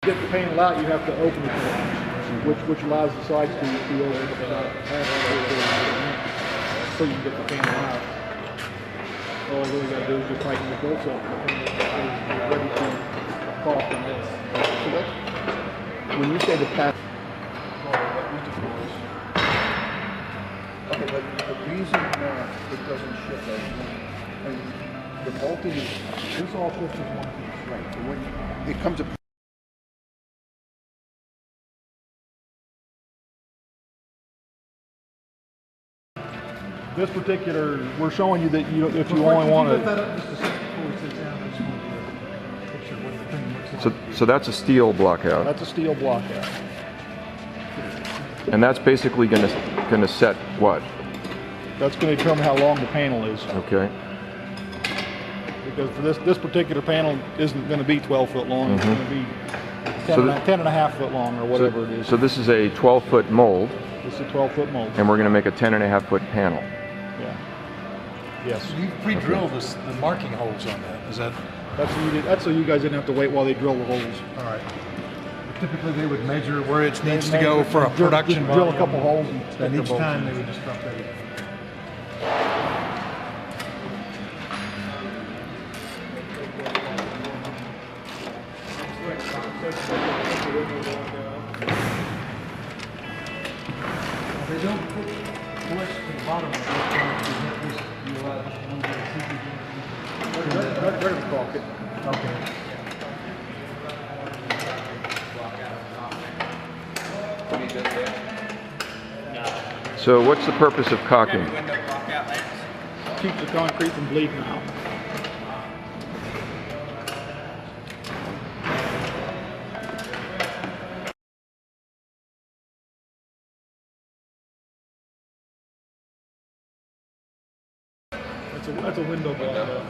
To get the panel out, you have to open it, which allows the sides to open so you can get the panel out. All you really got to do is just tighten the bolts up, and the panel is ready to pop from this. So that's, when you say the panel, okay, but the reason it doesn't shift as the bolting is, This all shifts as one piece. right, so when it comes to This particular, we're showing you that if you only want to. So that's a steel blockout. That's a steel blockout. And that's basically gonna set what? That's going to determine how long the panel is. Okay. Because for this particular panel isn't going to be 12 foot long. It's going to be 10 and a half foot long or whatever it is. So this is a 12-foot mold. This is a 12-foot mold. And we're going to make a 10.5-foot panel. Yeah. Yes. So you pre-drilled the marking holes on that. Is that? That's so you guys didn't have to wait while they drill the holes. All right. Typically they would measure where it needs to go for a production drill a couple holes and each time they would just drop that in. They don't put flesh to the bottom of it. Ready to caulk it. Okay. So what's the purpose of caulking? Keep the concrete from bleeding out. That's a window block.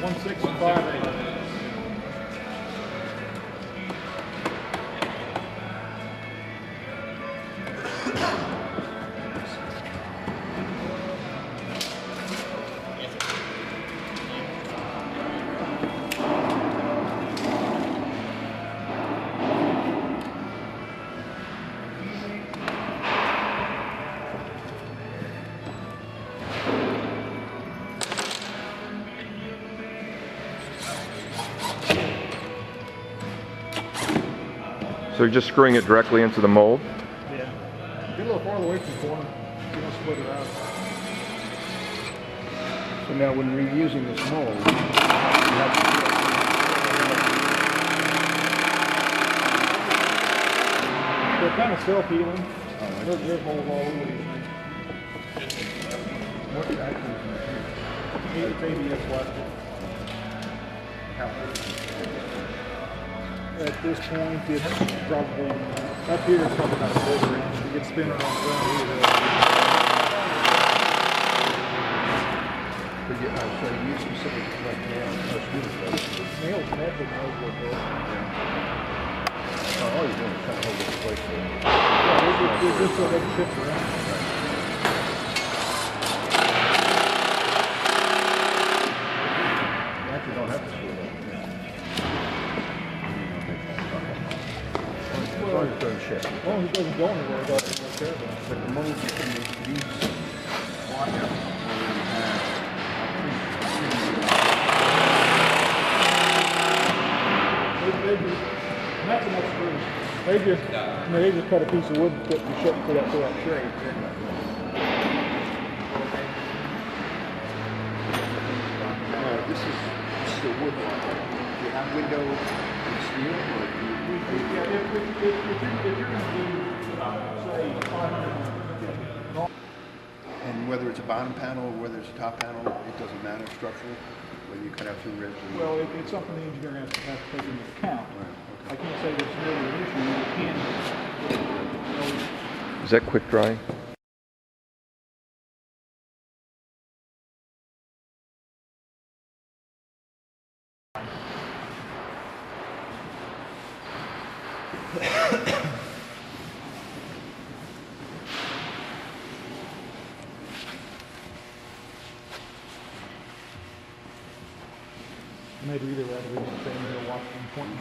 1/6 and 5/8. So you're just screwing it directly into the mold? Yeah. Get a little farther away from the corner. You don't split it out. so now when you're using this mold, you have They're kind of self-healing. There's holes all over these things. what actually It's ABS plastic. At this point, it's probably, up here it's probably about a quarter inch. It gets thinner on the ground here. so you use specific like nails, Nails, metal nails look good. all you're doing is kind of hold it in place there. Yeah, it's just so they can fit around. You actually don't have to screw it up. As long as it doesn't shift. As long as it doesn't go anywhere, that's what I care about. But the mold, these blockouts already have That's enough screws. They just cut a piece of wood and put the shut to that tray. This is the wood one. Do you have window and steel, or do you? If you're going to do, say, 500. And whether it's a bottom panel or whether it's a top panel, it doesn't matter structurally, whether you cut out two ribs. Well, it's something the engineer has to take into account. Right, I can't say that it's really an issue. You can. Is that quick dry? Maybe either way, we can stay in here watching pointing.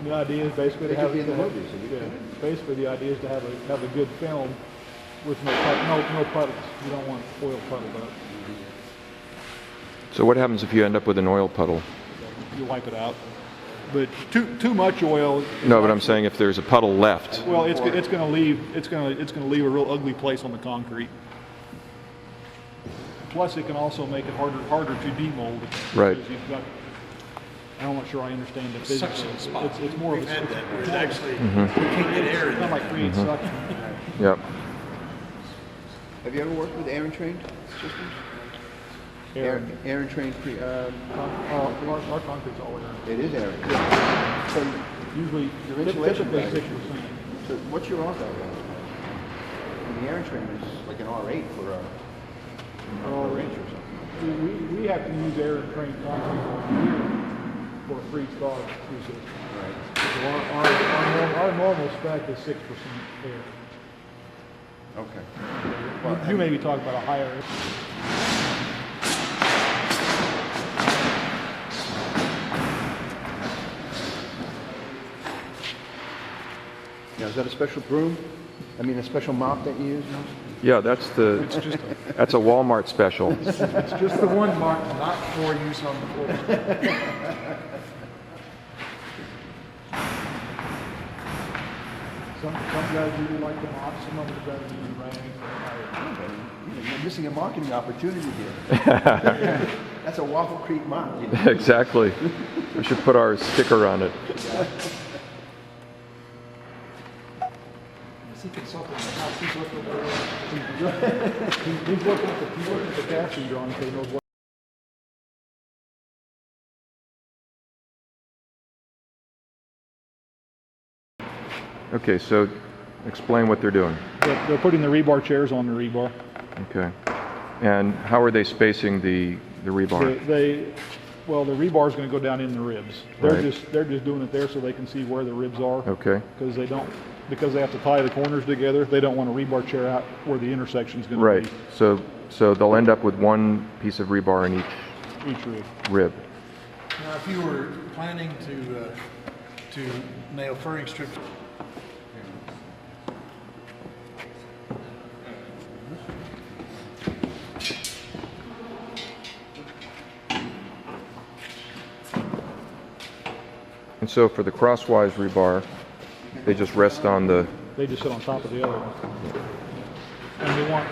The idea is basically to They have could be in the to have- movie, so you yeah, could. basically the idea is to have a good film with no puddles. You don't want oil puddled up. So what happens if you end up with an oil puddle? You wipe it out. But too much oil. No, but I'm saying if there's a puddle left. Well, it's going to leave a real ugly place on the concrete. Plus, it can also make it harder to demold. Right. Because you've got, I'm not sure I understand the physics. Suction spot. It's more of We've a. had that where it it's actually Mm-hmm. you can't get air in kind of there. like creates suction. Yep. Have you ever worked with air and trained systems? Air and trained Our concrete's all air. It is air. So Usually, your insulation typically value. 6%. So what's your off out? And the air and train is like an R8 for a range or something. We have to use air and train concrete on here for a freeze-thaw system. Right. So our normal spec is 6% air. Okay. You may be talking about a higher. Now, is that a special broom? I mean, a special mop that you use? No? Yeah, that's a Walmart special. It's just the one mark, not for use on the floor. Some guys really like the mop, some of them better use rags. You're missing a marketing opportunity here. That's a Waffle-Crete mop. You know? Exactly. We should put our sticker on it. Is he consulting the house? He's looking over He's looking at the gas heater on, so he knows what. Okay, so explain what they're doing. They're putting the rebar chairs on the rebar. Okay. And how are they spacing the rebar? Well, the rebar is going to go down in the ribs. They're Right. just doing it there so they can see where the ribs are. Okay. Because they have to tie the corners together. They don't want a rebar chair out where the intersection's going to Right. be. So they'll end up with one piece of rebar in Each rib. rib. Now, if you were planning to nail furring strips, And so for the crosswise rebar, they just rest on the. They just sit on top of the other one. And they want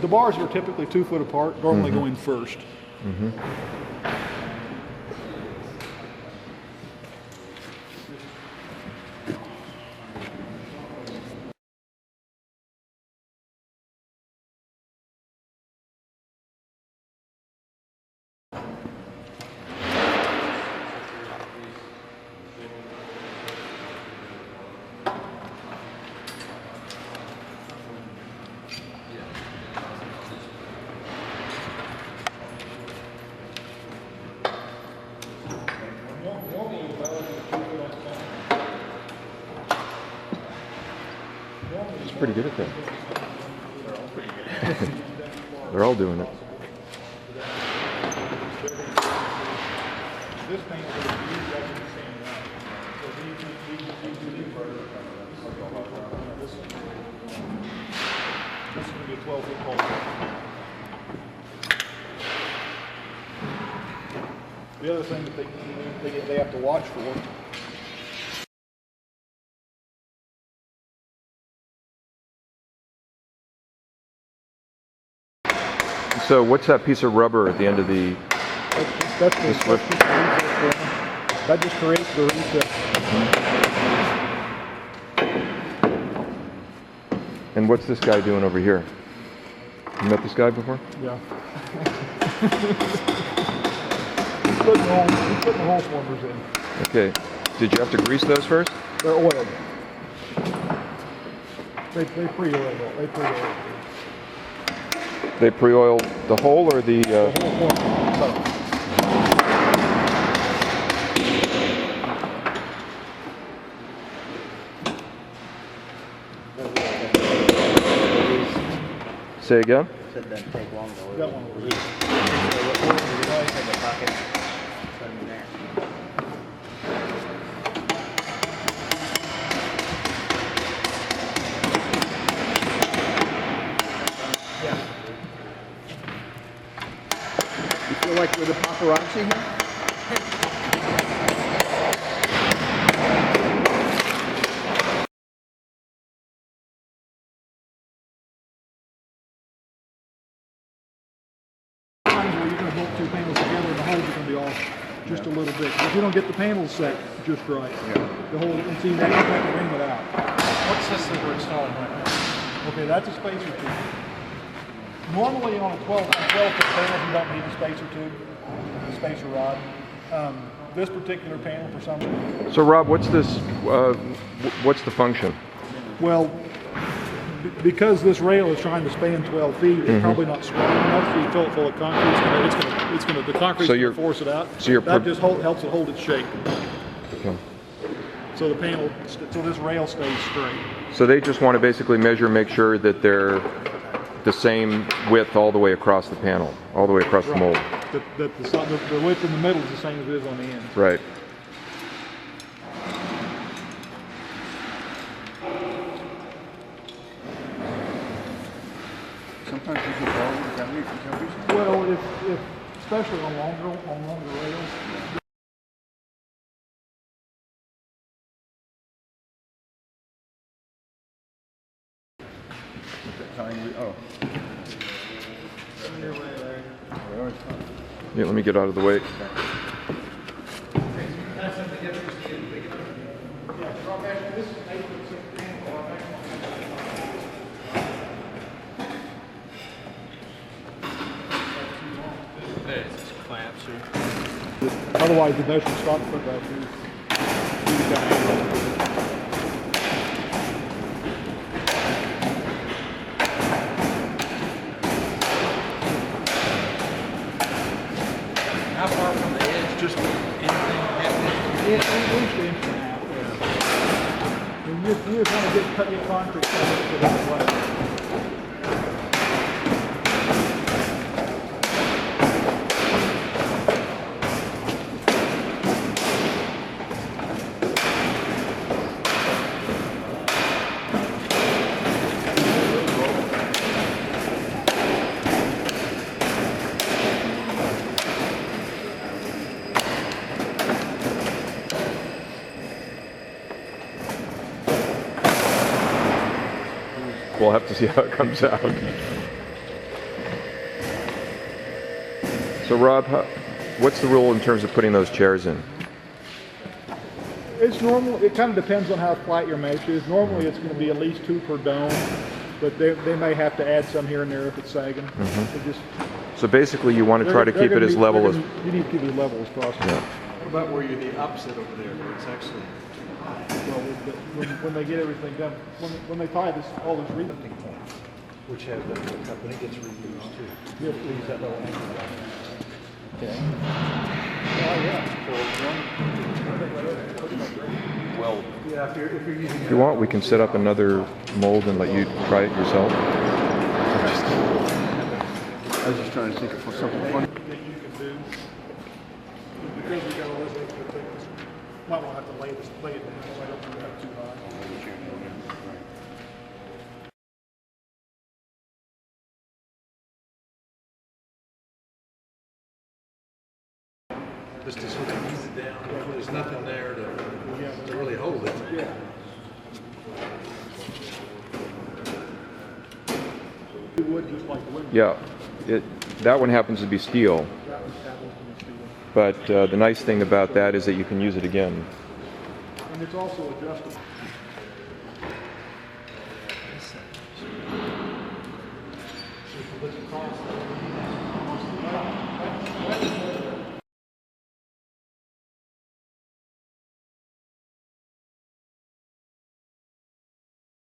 the bars are typically 2 foot apart, normally going first. It's pretty good at that. They're all doing it. This paint is going to be used as the same round. So this is going to be a 12-foot pole. The other thing that they have to watch for. So what's that piece of rubber at the end of the? That just creates the reset. And what's this guy doing over here? You met this guy before? Yeah. He's putting the hole formers in. Okay. Did you have to grease those first? They're oiled. They pre-oiled it. They pre-oiled it. They pre-oil the hole or the? The whole former. Say again? Said that take long to order. Got one over here. In the pocket. Put 'em in there. You feel like we're the paparazzi here? Times where you're going to bolt two panels together and the holes are going to be off just a little bit. If you don't get the panels set just right, the hole, and see, that you have to ring it out. What's this that we're installing right now? Okay, that's a spacer tube. Normally on a 12-foot panel, you don't need the spacer tube, the spacer rod. This particular panel, for some reason, So Rob, what's this? What's the function? well, because this rail is trying to span 12 feet, it's probably not strong enough. So you fill it full of concrete, the concrete's So going you're- to force it out. so you're that just helps it hold its shape. Okay. So the panel, so this rail stays straight. So they just want to basically measure, make sure that they're the same width all the way across the panel, all the way across the mold. That the width in the middle is the same as it is on the end. Right. Sometimes you get bald with that reason. Well, if especially on longer rails. Oh. Yeah, let me get out of the way. Otherwise, the notion stock put that How far from the edge, just anything happening? at least an inch and a half. Yeah. You just want to cut your concrete so it doesn't wet. We'll have to see how it comes out. So Rob, what's the rule in terms of putting those chairs in? It's normal. It kind of depends on how flat your mesh is. Normally, it's going to be at least 2 per dome, but they may have to add some here and there if it's sagging. So just So basically you want to try to keep it as level as... You need to keep it as level as possible. Yeah. What about where you're the opposite over there, where it's actually Well, when they get everything done, when they tie all this reading point, which has the company gets reused too. you have to use that little anchor. Okay. Oh yeah. Well, Yeah, if you're using If you want, we can set up another mold and let you try it yourself. I was just trying to think of something funny. That you can do because we got all this extra thickness. Might want to have to lay it down so I don't do that too high. just to sort of ease it down. There's nothing there to really hold it. Yeah. You would just like the window. Yeah, that one happens to be steel, That was going to be but the nice thing about that is that you can use it again. and it's also adjustable.